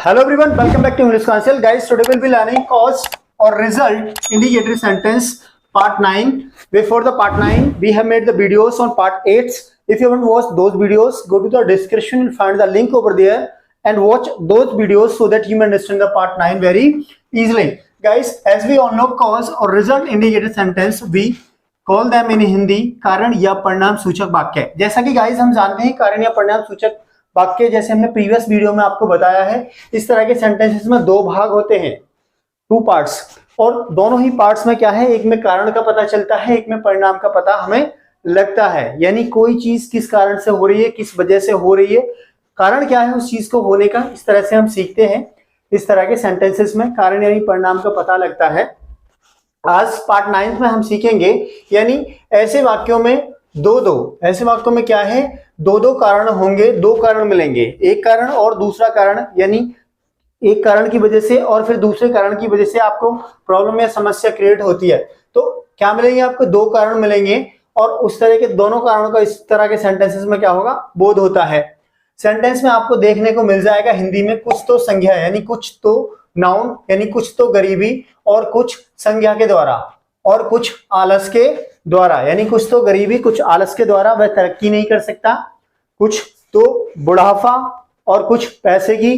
Hello everyone, welcome back to English Council. Guys, today we'll be learning cause or result indicator sentence part 9. Before the part 9, we have made the videos on part 8. If you haven't watched those videos, go to the description and find the link over there and watch those videos so that you may understand the part 9 very easily. Guys, as we all know, cause or result indicator sentence, we call them in Hindi कारण या परिणाम सूचक वाक्य. जैसा कि guys हम जानते हैं कारण या परिणाम सूचक वाक्य जैसे हमने प्रीवियस वीडियो में आपको बताया है, इस तरह के सेंटेंसेस में दो भाग होते हैं, टू पार्ट्स, और दोनों ही पार्ट्स में क्या है, एक में कारण का पता चलता है, एक में परिणाम का पता हमें लगता है. यानी कोई चीज किस कारण से हो रही है, किस वजह से हो रही है, कारण क्या है उस चीज को होने का, इस तरह से हम सीखते हैं. इस तरह के सेंटेंसेस में कारण यानी परिणाम का पता लगता है. आज पार्ट 9 में हम सीखेंगे यानी ऐसे वाक्यों में ऐसे वाक्यों में क्या है, दो कारण होंगे, दो कारण मिलेंगे, एक कारण और दूसरा कारण, यानी एक कारण की वजह से और फिर दूसरे कारण की वजह से आपको प्रॉब्लम या समस्या क्रिएट होती है. तो क्या मिलेंगे, आपको दो कारण मिलेंगे और उस तरह के दोनों कारणों का इस तरह के सेंटेंसेस में क्या होगा, बोध होता है. सेंटेंस में आपको देखने को मिल जाएगा हिंदी में कुछ तो संज्ञा यानी कुछ तो नाउन यानी कुछ तो गरीबी और कुछ संज्ञा के द्वारा और कुछ आलस के द्वारा, यानी कुछ तो गरीबी कुछ आलस के द्वारा वह तरक्की नहीं कर सकता, कुछ तो बुढ़ापा और कुछ पैसे की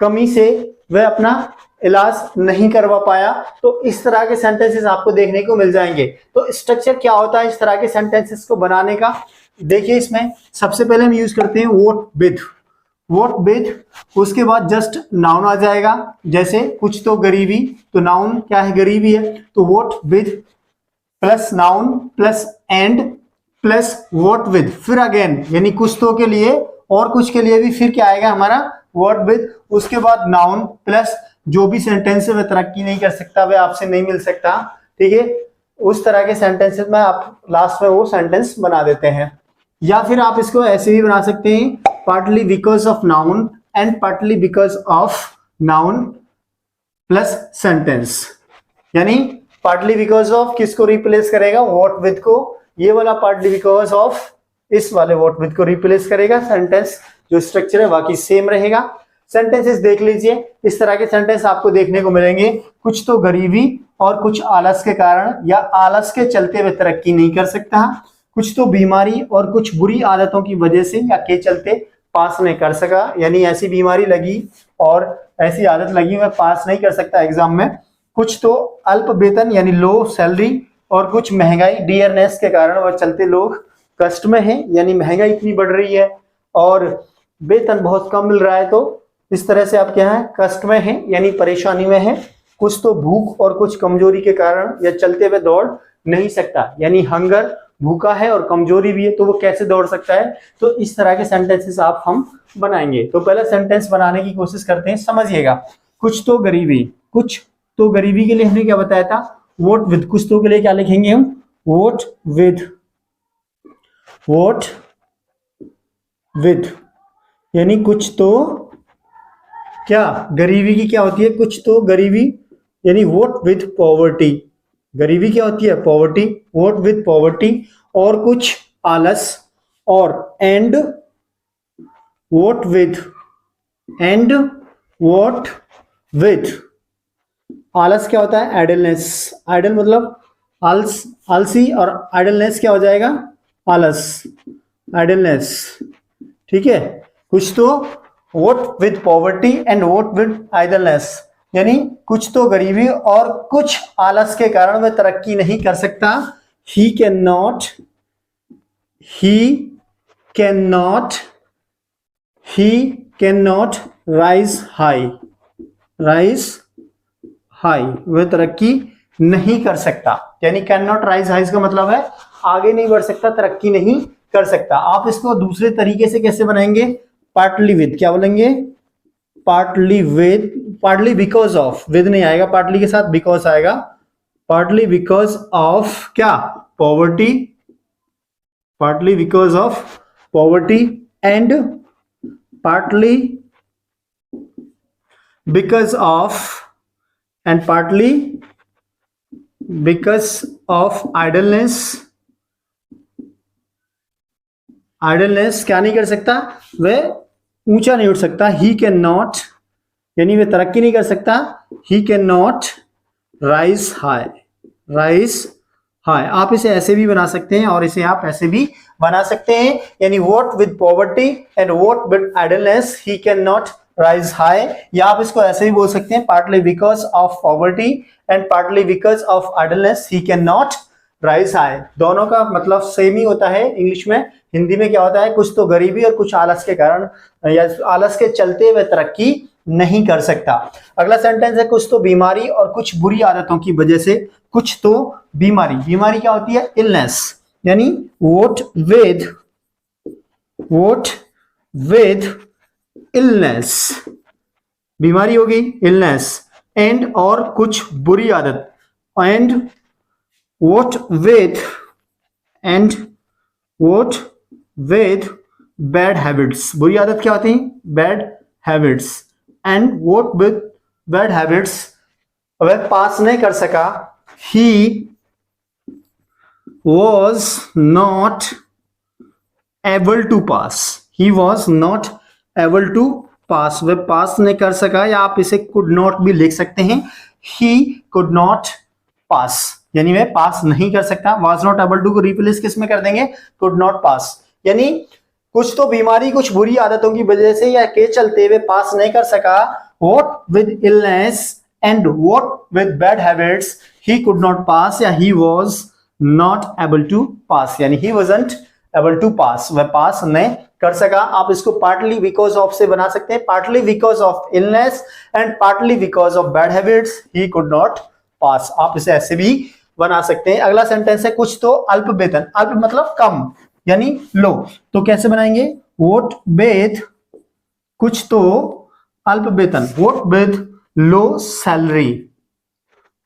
कमी से वह अपना इलाज नहीं करवा पाया. तो इस तरह के सेंटेंसेस आपको देखने को मिल जाएंगे. तो स्ट्रक्चर क्या होता है इस तरह के सेंटेंसेस को बनाने का, देखिए इसमें सबसे पहले हम यूज करते हैं वोट विद, उसके बाद जस्ट नाउन आ जाएगा. जैसे कुछ तो गरीबी, तो नाउन क्या है, गरीबी है, तो vote with plus noun plus and plus vote with, फिर अगेन यानी कुछ तो के लिए और कुछ के लिए भी फिर क्या आएगा हमारा वोट विद, उसके बाद नाउन प्लस जो भी सेंटेंस है वह तरक्की नहीं कर सकता, वह आपसे नहीं मिल सकता. ठीक है, उस तरह के सेंटेंसेस में आप लास्ट में वो सेंटेंस बना देते हैं. या फिर आप इसको ऐसे भी बना सकते हैं, partly because of noun and partly because of noun plus sentence. यानी पार्टली बिकॉज ऑफ किसको रिप्लेस करेगा, वॉट विद को, ये वाला पार्टली बिकॉज ऑफ इस वाले वॉट विद को रिप्लेस करेगा. सेंटेंस जो स्ट्रक्चर है बाकी सेम रहेगा. सेंटेंसेस देख लीजिए, इस तरह के सेंटेंस आपको देखने को मिलेंगे, कुछ तो गरीबी और कुछ आलस के कारण या आलस के चलते हुए तरक्की नहीं कर सकता, कुछ तो बीमारी और कुछ बुरी आदतों की वजह से या के चलते पास नहीं कर सका, यानी ऐसी बीमारी लगी और ऐसी आदत लगी वह पास नहीं कर सकता एग्जाम में. कुछ तो अल्प वेतन यानी लो सैलरी और कुछ महंगाई डियरनेस के कारण वह चलते लोग कष्ट में हैं, यानी महंगाई इतनी बढ़ रही है और वेतन बहुत कम मिल रहा है, तो इस तरह से आप क्या है, कष्ट में हैं यानी परेशानी में हैं. कुछ तो भूख और कुछ कमजोरी के कारण या चलते हुए दौड़ नहीं सकता, यानी हंगर, भूखा है और कमजोरी भी है, तो वो कैसे दौड़ सकता है. तो इस तरह के सेंटेंसेस आप हम बनाएंगे. तो पहला सेंटेंस बनाने की कोशिश करते हैं, समझिएगा. कुछ तो गरीबी के लिए हमने क्या बताया था, वोट विद. कुछ तो के लिए क्या लिखेंगे हम, वोट विद यानी कुछ तो क्या, गरीबी की क्या होती है, कुछ तो गरीबी, यानी वोट विद पॉवर्टी. गरीबी क्या होती है, पॉवर्टी, वोट विद पॉवर्टी और कुछ आलस, और एंड वोट विद आलस क्या होता है, आइडलनेस. आइडल मतलब आलसी और आइडलनेस क्या हो जाएगा, आलस, आइडलनेस. ठीक है, कुछ तो vote with poverty and vote with idleness, यानी कुछ तो गरीबी और कुछ आलस के कारण वह तरक्की नहीं कर सकता. He can not rise high, वह तरक्की नहीं कर सकता. यानी कैन नॉट राइज हाई का मतलब है आगे नहीं बढ़ सकता, तरक्की नहीं कर सकता. आप इसको दूसरे तरीके से कैसे बनाएंगे, पार्टली विद, क्या बोलेंगे, पार्टली बिकॉज ऑफ, विद नहीं आएगा, पार्टली के साथ बिकॉज आएगा. पार्टली बिकॉज ऑफ क्या, poverty, partly because of poverty and partly because of idleness क्या नहीं कर सकता, वह ऊंचा नहीं उठ सकता. ही कैन नॉट यानी वे तरक्की नहीं कर सकता। He can not rise high, rise high. आप इसे ऐसे भी बना सकते हैं और इसे आप ऐसे भी बना सकते हैं, यानी what with poverty and what with idleness he can not rise high. या आप इसको ऐसे भी बोल सकते हैं, partly because of poverty and partly because of idleness he can not rise high. दोनों का मतलब सेम ही होता है इंग्लिश में। हिंदी में क्या होता है, कुछ तो गरीबी और कुछ आलस के कारण या आलस के चलते वह तरक्की नहीं कर सकता। अगला सेंटेंस है, कुछ तो बीमारी और कुछ बुरी आदतों की वजह से। कुछ तो बीमारी, बीमारी क्या होती है, इलनेस, यानी वोट विद इलनेस, बीमारी होगी इलनेस, एंड और कुछ बुरी आदत, and vote with bad habits. बुरी आदत क्या होती है, bad habits, and vote with bad habits वह पास नहीं कर सका। ही was not able to pass, he was not able to pass, वह पास नहीं कर सका, या आप इसे could not भी लिख सकते हैं, he could not pass, यानी वह पास नहीं कर सकता। was not able to को रिप्लेस किस में कर देंगे, could not pass, यानी कुछ तो बीमारी कुछ बुरी आदतों की वजह से या के चलते वे पास नहीं कर सका। what with illness and what with bad habits he could not pass, या he was not able to pass, यानी he wasn't able to pass, वह पास नहीं कर सका। आप इसको partly because of से बना सकते हैं, partly because of illness and partly because of bad habits he could not pass, आप इसे ऐसे भी बना सकते हैं। अगला सेंटेंस है, कुछ तो अल्प वेतन, अल्प मतलब कम यानी लो, तो कैसे बनाएंगे, what with कुछ तो अल्प वेतन, what with low salary,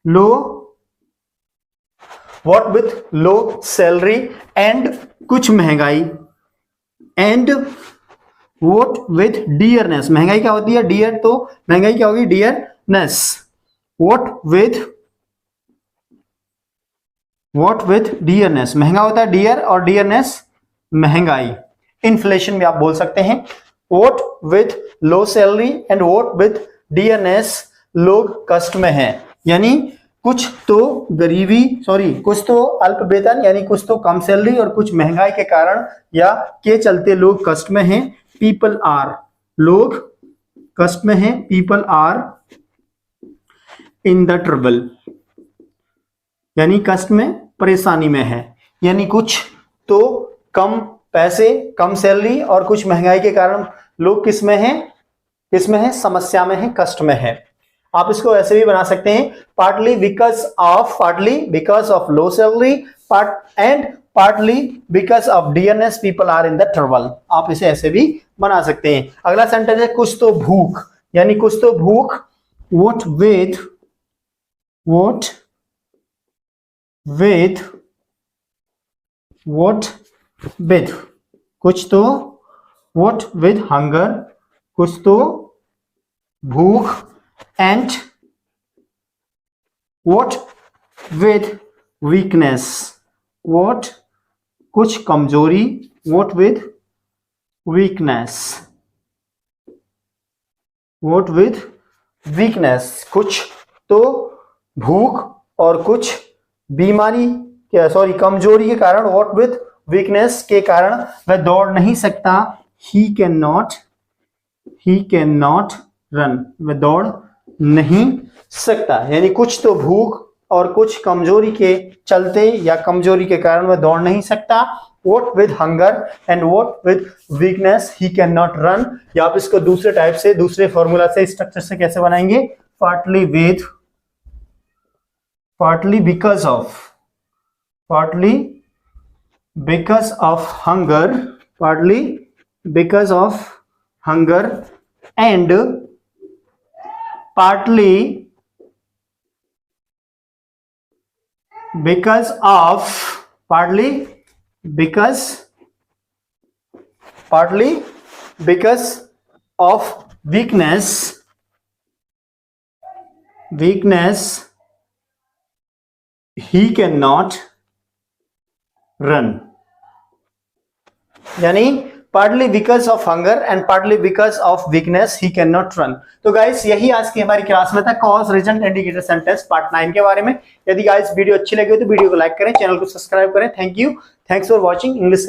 low what with low salary and कुछ महंगाई, and what with dearness, महंगाई क्या होती है, dear, तो महंगाई क्या होगी, dearness, what with dearness, महंगा होता है dear और dearness महंगाई, इन्फ्लेशन भी आप बोल सकते हैं। what with low salary and what with dearness लोग कष्ट में हैं, यानी कुछ तो गरीबी, कुछ तो अल्प वेतन यानी कुछ तो कम सैलरी और कुछ महंगाई के कारण या के चलते लोग कष्ट में हैं। पीपल आर, लोग कष्ट में हैं, people are in the trouble, यानी कष्ट में, परेशानी में है, यानी कुछ तो कम पैसे कम सैलरी और कुछ महंगाई के कारण लोग किस में हैं, समस्या में हैं, कष्ट में है। आप इसको ऐसे भी बना सकते हैं, partly because of low salary partly because of dearness people are in the trouble, आप इसे ऐसे भी बना सकते हैं। अगला सेंटेंस है, कुछ तो भूख, यानी कुछ तो भूख, what with कुछ तो what with hunger, कुछ तो भूख, and what with weakness, what कुछ कमजोरी, what with weakness, कुछ तो भूख और कुछ बीमारी कमजोरी के कारण, what with weakness के कारण वह दौड़ नहीं सकता। he cannot रन, वह दौड़ नहीं सकता, यानी कुछ तो भूख और कुछ कमजोरी के चलते या कमजोरी के कारण वह दौड़ नहीं सकता। what with hunger and what with weakness he cannot run, या आप इसको दूसरे टाइप से, दूसरे फॉर्मूला से, स्ट्रक्चर से कैसे बनाएंगे, partly because of hunger and partly because of weakness he cannot run, यानी partly because of hunger and partly because of weakness he cannot run। तो गाइस यही आज की हमारी क्लास में था cause result indicator sentence part 9 के बारे में। यदि गाइस वीडियो अच्छी लगी हो तो वीडियो को लाइक करें, चैनल को सब्सक्राइब करें। Thank you, thanks for watching English.